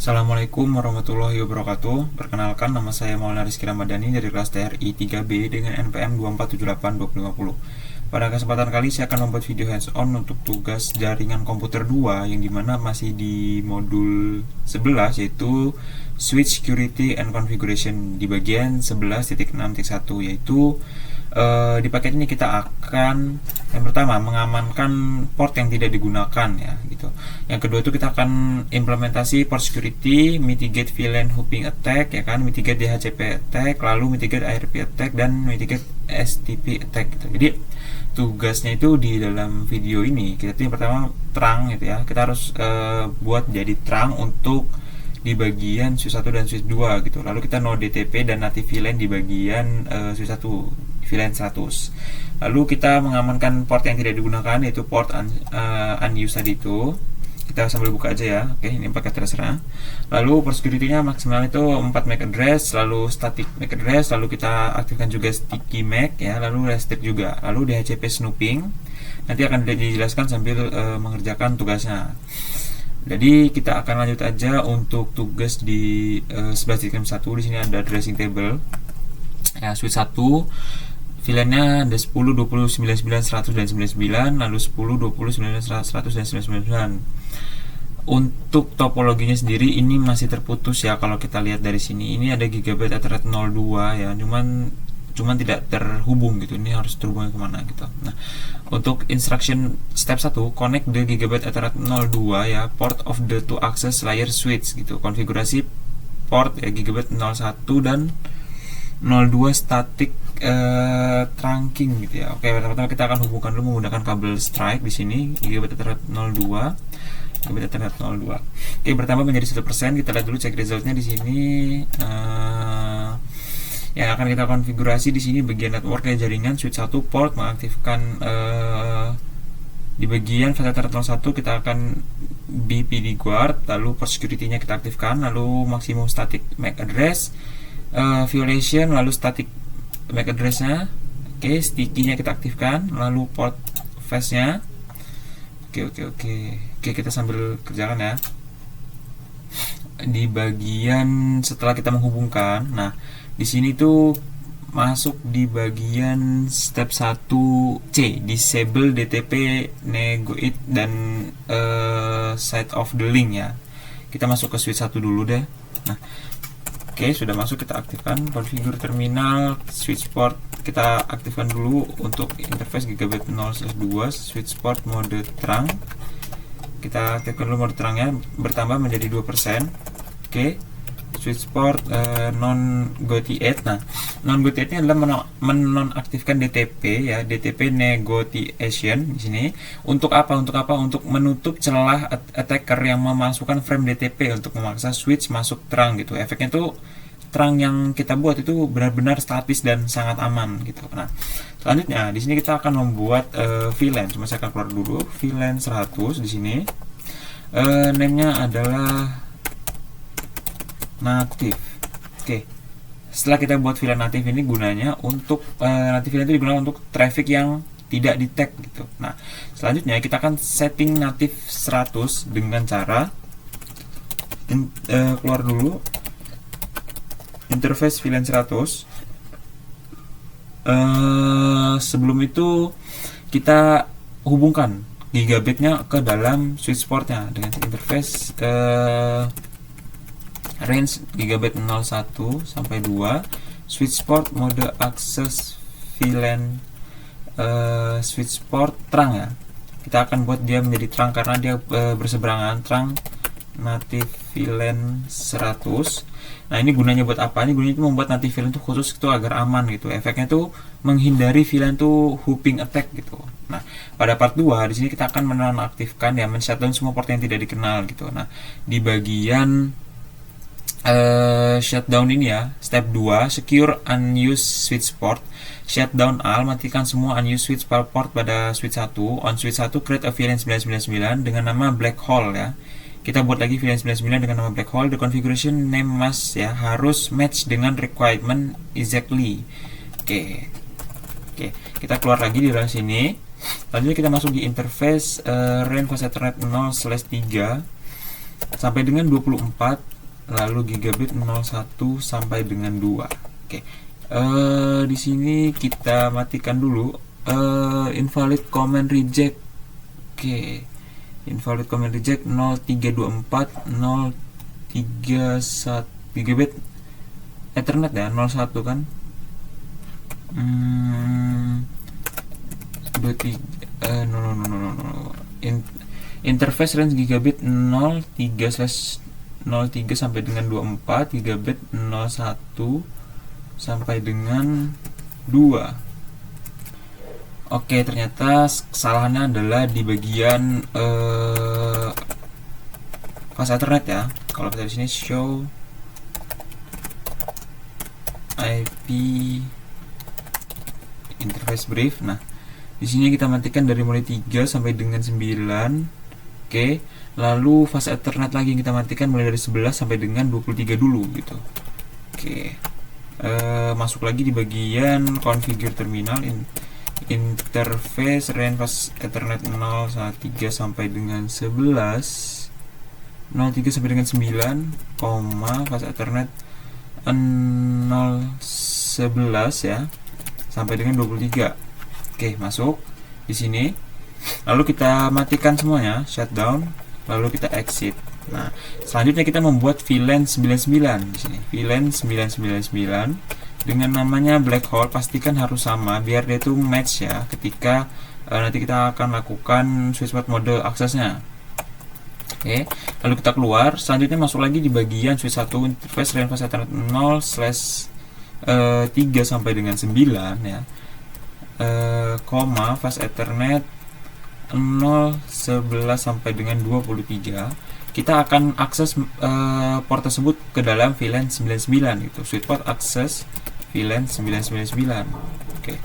Assalamualaikum warahmatullahi wabarakatuh. Perkenalkan, nama saya Maulana Rizky Ramadhani dari kelas TRI 3B dengan NPM 24782050. Pada kesempatan kali saya akan membuat video hands-on untuk tugas jaringan komputer 2 yang dimana masih di modul 11, yaitu Switch Security and Configuration di bagian 11.6.1, yaitu di paket ini kita akan yang pertama mengamankan port yang tidak digunakan ya gitu. Yang kedua itu kita akan implementasi port security, mitigate VLAN hopping attack ya kan, mitigate DHCP attack, lalu mitigate ARP attack dan mitigate STP attack gitu. Jadi tugasnya itu di dalam video ini kita tuh yang pertama terang gitu ya. Kita harus buat jadi terang untuk di bagian switch 1 dan switch 2 gitu. Lalu kita no DTP dan native VLAN di bagian switch 1 VLAN 100. Lalu kita mengamankan port yang tidak digunakan, yaitu port unused tadi itu. Kita sambil buka aja ya. Oke, ini pakai terserah. Lalu port security-nya maksimal itu 4 MAC address, lalu static MAC address, lalu kita aktifkan juga sticky MAC ya, lalu restrict juga. Lalu DHCP snooping. Nanti akan dijelaskan sambil mengerjakan tugasnya. Jadi kita akan lanjut aja untuk tugas di 11.1. Di sini ada addressing table. Ya, switch 1 VLAN-nya ada 10, 20, 99, 100 dan 99, lalu 10, 20, 99, 100 dan 99. Untuk topologinya sendiri ini masih terputus ya kalau kita lihat dari sini. Ini ada Gigabit Ethernet 02 ya, cuman tidak terhubung gitu. Ini harus terhubung kemana gitu. Nah, untuk instruction step 1, connect the Gigabit Ethernet 02 ya, port of the two access layer switch gitu. Konfigurasi port ya Gigabit 01 dan 02 static trunking gitu ya. Oke, pertama-tama kita akan hubungkan dulu menggunakan kabel strike di sini Gigabit Ethernet 02. Gigabit Ethernet 02. Oke, pertama menjadi 1%. Kita lihat dulu cek resultnya di sini. Yang akan kita konfigurasi di sini bagian networknya jaringan switch 1 port mengaktifkan di bagian Ethernet 01 kita akan BPD guard, lalu port security-nya kita aktifkan, lalu maksimum static MAC address, violation, lalu static MAC address-nya. Oke, sticky-nya kita aktifkan, lalu port face-nya. Oke, kita sambil kerjakan ya. Di bagian setelah kita menghubungkan, nah di sini tuh masuk di bagian step 1C, disable DTP negoit dan side of the link ya. Kita masuk ke switch 1 dulu deh. Nah, oke, sudah masuk, kita aktifkan configure terminal switch port. Kita aktifkan dulu untuk interface Gigabit 0/2 switch port mode terang. Kita aktifkan dulu mode terangnya bertambah menjadi 2%. Oke, switch port non GoT8. Nah, non GoT8 adalah menonaktifkan DTP ya, DTP negotiation di sini. Untuk apa? Untuk menutup celah attacker yang memasukkan frame DTP untuk memaksa switch masuk terang gitu. Efeknya tuh terang yang kita buat itu benar-benar statis dan sangat aman gitu. Nah, selanjutnya di sini kita akan membuat VLAN. Cuma saya akan keluar dulu VLAN 100 di sini. Name-nya adalah native. Oke. Setelah kita buat VLAN native ini gunanya untuk native VLAN itu digunakan untuk traffic yang tidak di tag gitu. Nah, selanjutnya kita akan setting native 100 dengan cara keluar dulu interface VLAN 100. Sebelum itu kita hubungkan gigabitnya ke dalam switch portnya dengan interface range Gigabit 01 sampai 2 switch port mode access VLAN switch port terang ya. Kita akan buat dia menjadi terang karena dia berseberangan terang native VLAN 100. Nah, ini gunanya buat apa? Ini gunanya itu membuat native VLAN itu khusus itu agar aman gitu. Efeknya itu menghindari VLAN itu hooping attack gitu. Nah, pada part 2 di sini kita akan menonaktifkan ya, men-shutdown semua port yang tidak dikenal gitu. Nah, di bagian shutdown ini ya, step 2 secure unused switch port, shutdown all, matikan semua unused switch port pada switch 1. On switch 1 create a VLAN 999 dengan nama black hole ya. Kita buat lagi VLAN 99 dengan nama black hole. The configuration name must ya harus match dengan requirement exactly. Oke, kita keluar lagi di dalam sini. Lalu kita masuk di interface RAN Ethernet 0/3 sampai dengan 24 lalu gigabit 01 sampai dengan 2. Oke. Di sini kita matikan dulu invalid command reject. Oke. Invalid command reject 0324 031 gigabit Ethernet ya, 01 kan. 23 interface range gigabit 03/03 sampai dengan 24, gigabit 01 sampai dengan 2. Oke, ternyata kesalahannya adalah di bagian fast Ethernet ya. Kalau kita di sini show IP interface brief. Nah, di sini kita matikan dari mulai 3 sampai dengan 9. Oke, lalu fast Ethernet lagi kita matikan mulai dari 11 sampai dengan 23 dulu gitu. Oke. Masuk lagi di bagian configure terminal interface range fast Ethernet 013 sampai dengan 11, 03 sampai dengan 9, fast Ethernet 011 ya sampai dengan 23. Oke, masuk di sini. Lalu kita matikan semuanya, shutdown, lalu kita exit. Nah, selanjutnya kita membuat VLAN 99 di sini. VLAN 999 dengan namanya black hole, pastikan harus sama biar dia itu match ya ketika nanti kita akan lakukan switchport mode aksesnya. Oke, lalu kita keluar. Selanjutnya masuk lagi di bagian switch 1 interface range fast Ethernet 0/3 sampai dengan 9 ya. Fast Ethernet 011 sampai dengan 23. Kita akan akses port tersebut ke dalam VLAN 99 itu. Switchport akses VLAN 999. Oke.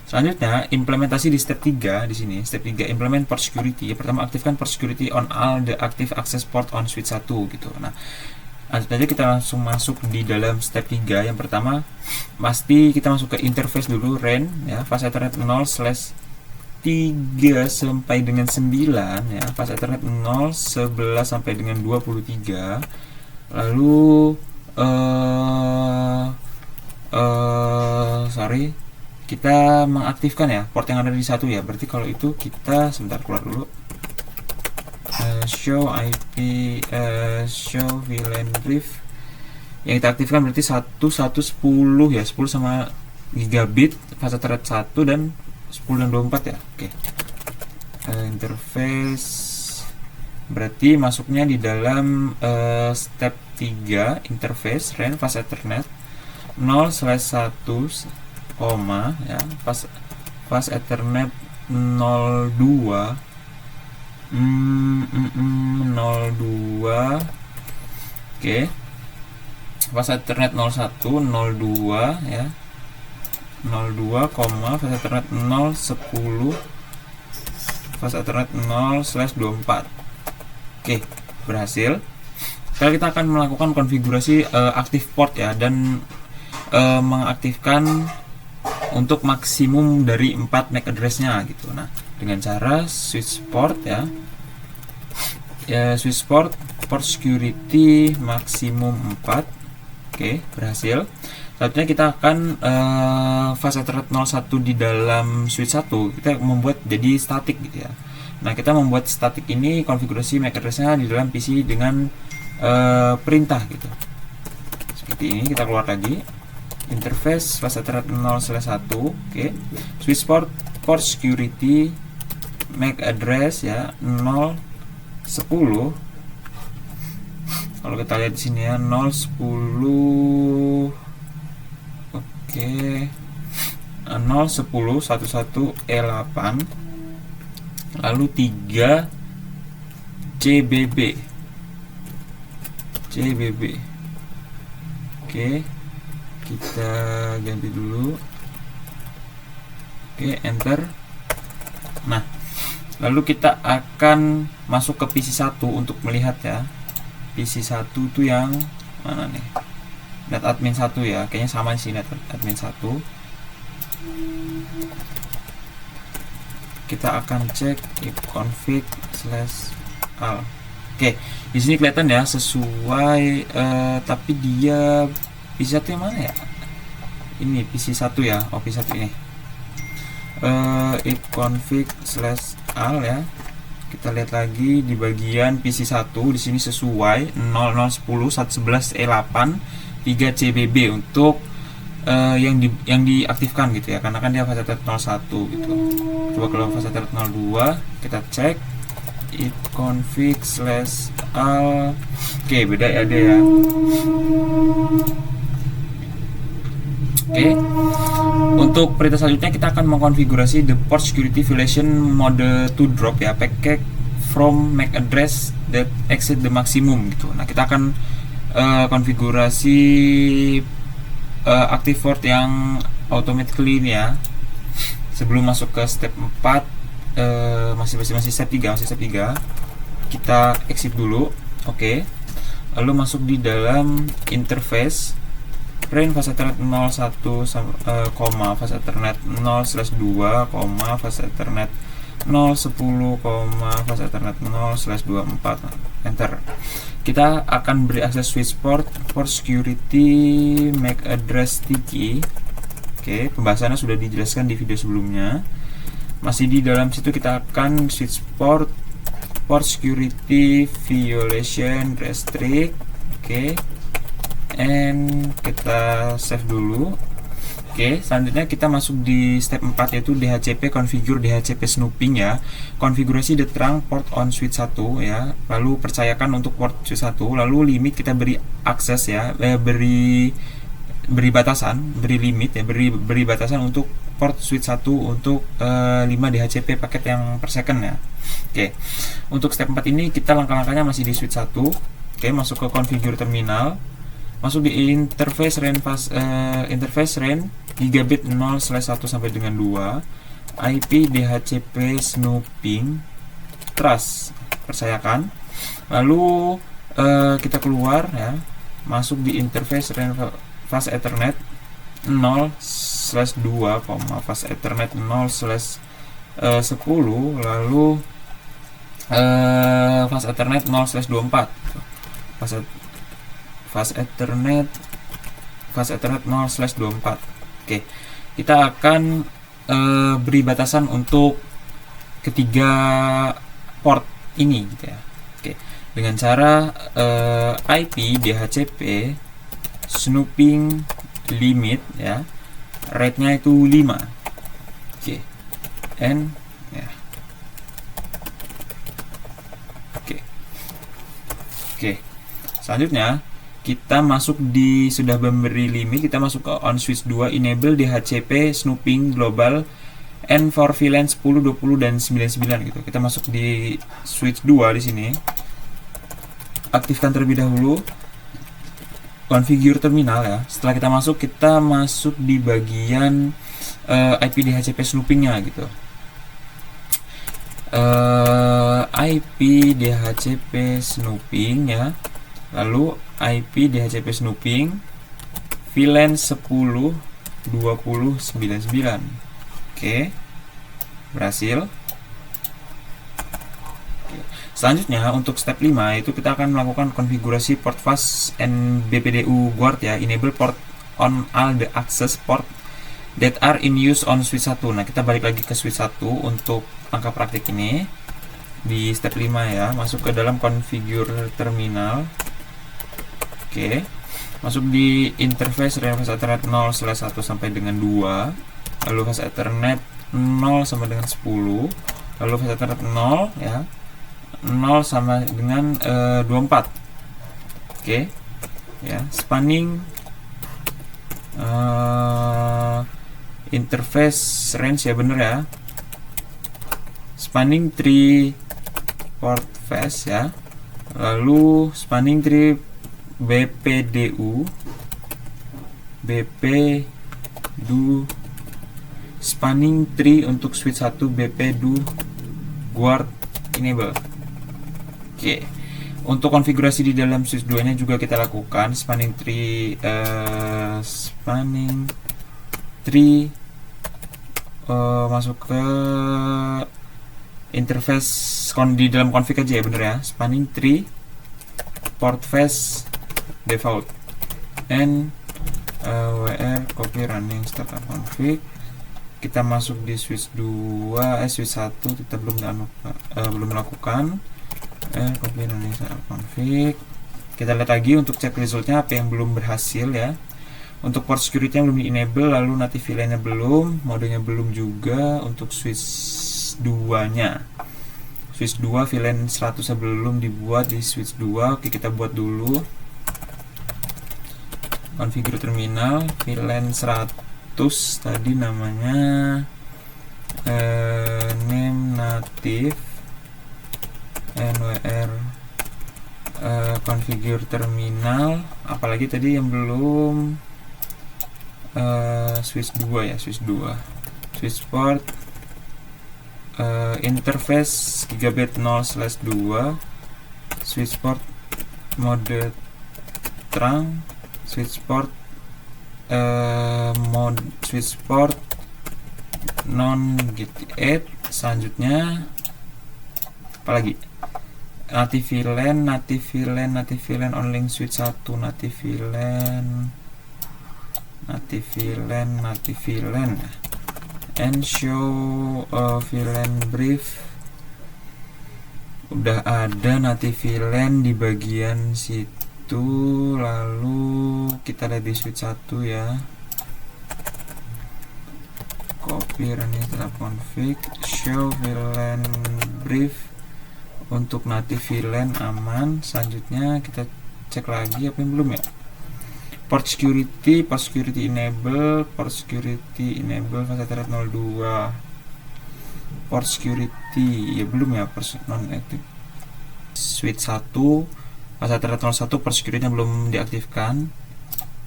Selanjutnya implementasi di step 3 di sini. Step 3 implement port security. Pertama, aktifkan port security on all the active access port on switch 1 gitu. Nah, lanjut aja kita langsung masuk di dalam step 3. Yang pertama, pasti kita masuk ke interface dulu, RAN ya, fast Ethernet 0/3 sampai dengan 9 ya, fast Ethernet 011 sampai dengan 23. Lalu kita mengaktifkan ya port yang ada di 1 ya. Berarti kalau itu kita sebentar keluar dulu. Show IP show VLAN brief yang kita aktifkan berarti 10 ya, 10 sama gigabit fast Ethernet 1 dan 10 dan 24 ya. Oke. Interface berarti masuknya di dalam step 3 interface RAN fast Ethernet 0/1, ya, fast Ethernet 02 02. Oke. Fast Ethernet 01 02 ya. 02, fast Ethernet 010 fast Ethernet 0/24. Oke, berhasil. Sekarang kita akan melakukan konfigurasi aktif port ya, dan mengaktifkan untuk maksimum dari 4 MAC address-nya gitu. Nah, dengan cara switch port ya. Switch port security maksimum 4. Oke, berhasil. Selanjutnya kita akan fast Ethernet 01 di dalam switch 1 kita membuat jadi static gitu ya. Nah, kita membuat static ini konfigurasi MAC address-nya di dalam PC dengan perintah gitu. Seperti ini, kita keluar lagi. Interface fast Ethernet 0/1. Oke. Switch port security MAC address ya 010. Kalau kita lihat di sini ya 010. Oke. 010 11E8 lalu 3 CBB. Oke, kita ganti dulu. Oke, enter. Nah, lalu kita akan masuk ke PC 1 untuk melihat ya. PC 1 itu yang mana nih? NetAdmin 1 ya, kayaknya sama sih NetAdmin 1. Kita akan cek if config/al. Oke, di sini kelihatan ya sesuai, tapi dia PC1 yang mana ya? Ini PC1 ya, oh PC1 ini. ipconfig/al ya. Kita lihat lagi di bagian PC1 di sini sesuai 0010 111 E8 3CBB untuk yang diaktifkan gitu ya, karena kan dia facetted 01 gitu. Coba kalau facetted 02 kita cek ipconfig/al. Oke, beda ya dia ya. Oke. Untuk perintah selanjutnya kita akan mengkonfigurasi the port security violation mode to drop ya, packet from MAC address that exceed the maximum gitu. Nah, kita akan konfigurasi active port yang automatically ini ya. Sebelum masuk ke step 4, masih step 3, kita exit dulu. Oke. Lalu masuk di dalam interface range fast ethernet 01, fast ethernet 0/2, fast ethernet 010, fast ethernet 0/24, enter. Kita akan beri akses switch port security MAC address sticky. Oke, pembahasannya sudah dijelaskan di video sebelumnya. Masih di dalam situ kita akan switch port security violation restrict. Oke, and kita save dulu. Oke, selanjutnya kita masuk di step 4 yaitu DHCP configure DHCP snooping ya. Konfigurasi the trunk port on switch 1 ya. Lalu percayakan untuk port switch 1, lalu limit kita beri akses ya, beri batasan untuk port switch 1 untuk 5 DHCP paket yang per second ya. Oke. Untuk step 4 ini kita langkah-langkahnya masih di switch 1. Oke, masuk ke configure terminal. Masuk di interface range gigabit 0/1 sampai dengan 2, IP DHCP snooping trust, percayakan. Lalu kita keluar ya, masuk di interface range fast ethernet 0/2, fast ethernet 0/10, lalu fast ethernet 0/24, fast ethernet 0/24. Oke, kita akan beri batasan untuk ketiga port ini gitu ya. Oke, dengan cara IP DHCP snooping limit ya, rate-nya itu 5. Oke, and ya. Oke. Selanjutnya kita masuk di, sudah memberi limit, kita masuk ke on switch 2 enable DHCP snooping global and for VLAN 10, 20 dan 99 gitu. Kita masuk di switch 2 di sini. Aktifkan terlebih dahulu configure terminal ya. Setelah kita masuk di bagian IP DHCP snoopingnya gitu. IP DHCP snooping ya. Lalu IP DHCP snooping VLAN 10, 20, 99. Oke, berhasil. Oke. Selanjutnya untuk step 5 itu kita akan melakukan konfigurasi port fast and BPDU guard ya, enable port on all the access port that are in use on switch 1. Nah, kita balik lagi ke switch 1 untuk angka praktik ini di step 5 ya. Masuk ke dalam configure terminal. Oke, masuk di interface range fast ethernet 0/1 sampai dengan 2, lalu fast ethernet 0 sampai dengan 10, lalu fast ethernet 0 ya, 0 sama dengan 24. Oke ya, spanning interface range ya, bener ya, spanning tree port fast ya, lalu spanning tree BPDU spanning tree untuk switch 1 BPDU guard enable. Oke, untuk konfigurasi di dalam switch 2 nya juga kita lakukan spanning tree masuk ke interface di dalam config aja ya, bener ya, spanning tree port face default and wr copy running startup config. Kita masuk di switch 2 switch 1 kita belum melakukan copy running startup config. Kita lihat lagi untuk cek resultnya apa yang belum berhasil ya. Untuk port security yang belum di enable, lalu native VLAN nya belum, modenya belum juga. Untuk switch 2 nya, switch 2 VLAN 100 nya belum dibuat di switch 2. Oke, kita buat dulu. Configure terminal VLAN 100 tadi namanya name native nwr configure terminal. Apalagi tadi yang belum switch 2 ya, switch 2 switch port interface gigabit 0/2 switch port mode terang switch port switch port non GT8. Selanjutnya apalagi native VLAN on link switch 1 native VLAN and show VLAN brief. Udah ada native VLAN di bagian situ. Lalu kita lihat di switch 1 ya, copy running startup config, show VLAN brief. Untuk native VLAN aman. Selanjutnya kita cek lagi apa yang belum ya. Port security enable fase thread 02. Port security ya belum ya, non active. Switch 1 fase thread 01 port security nya belum diaktifkan.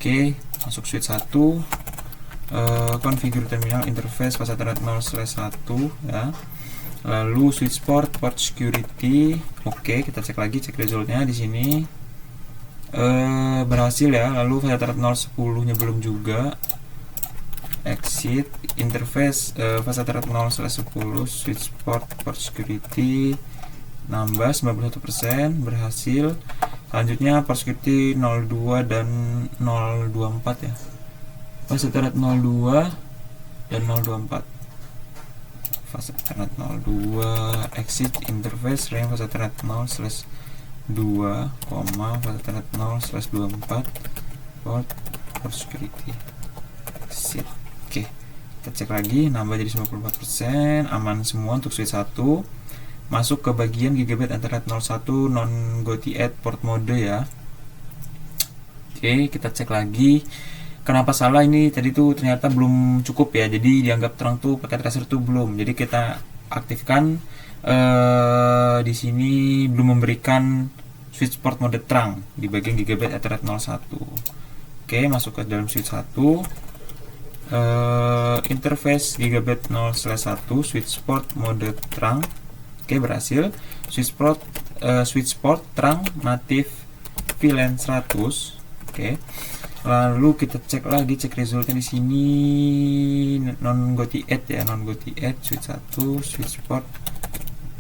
Oke, masuk switch 1, configure terminal interface fase thread 0/1 ya. Lalu switch port security. Oke, kita cek lagi, cek resultnya di sini. Berhasil ya. Lalu fase thread 010 nya belum juga. Exit interface fase thread 0/10 switch port security nambah 91%, berhasil. Selanjutnya port security 02 dan 024 ya. Fase thread 02 dan 024. Fase thread 02 exit interface range fase thread 0/2, fase thread 0/24 port security exit. Oke, kita cek lagi, nambah jadi 94%, aman semua untuk switch 1. Masuk ke bagian gigabit Ethernet 01 non GoT8 port mode ya. Oke, kita cek lagi. Kenapa salah ini tadi tuh ternyata belum cukup ya. Jadi dianggap terang tuh pakai tracer tuh belum. Jadi kita aktifkan di sini belum memberikan switch port mode terang di bagian gigabit Ethernet 01. Oke, masuk ke dalam switch 1. Interface gigabit 0/1 switch port mode terang. Oke, berhasil. Switch port terang native VLAN 100. Oke. Lalu kita cek lagi, cek resultnya di sini non GoT8 ya, non GoT8 switch 1 switch port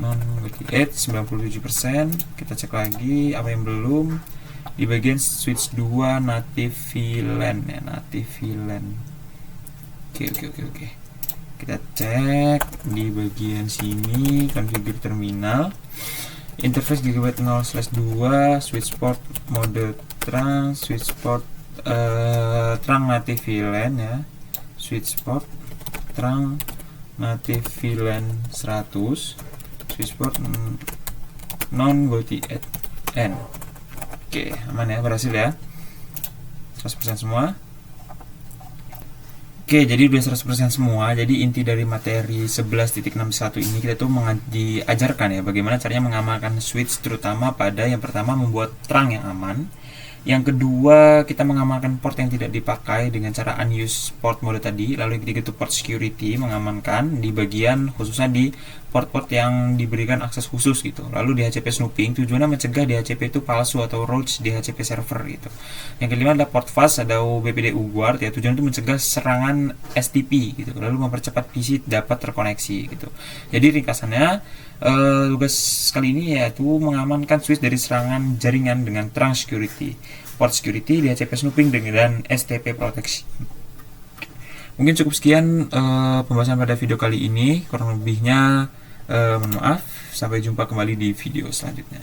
non GoT8 97%. Kita cek lagi apa yang belum di bagian switch 2 native VLAN ya, native VLAN. Oke. Kita cek di bagian sini configure terminal interface gigabit 0/2 switch port mode terang switch port terang native VLAN ya, switch port terang native VLAN 100 switch port non GoT8N. Oke, aman ya, berhasil ya, 100% semua. Oke, jadi udah 100% semua. Jadi inti dari materi 11.61 ini kita tuh diajarkan ya bagaimana caranya mengamankan switch, terutama pada yang pertama membuat terang yang aman. Yang kedua, kita mengamankan port yang tidak dipakai dengan cara unused port mode tadi. Lalu yang ketiga itu port security, mengamankan di bagian khususnya di port-port yang diberikan akses khusus gitu. Lalu di HCP snooping, tujuannya mencegah di HCP itu palsu atau roach di HCP server gitu. Yang kelima adalah port fast atau BPDU guard ya, tujuan itu mencegah serangan STP gitu. Lalu mempercepat PC dapat terkoneksi gitu. Jadi ringkasannya Tugas kali ini yaitu mengamankan switch dari serangan jaringan dengan trunk security, port security, DHCP snooping, dan STP protection. Mungkin cukup sekian pembahasan pada video kali ini. Kurang lebihnya mohon maaf. Sampai jumpa kembali di video selanjutnya.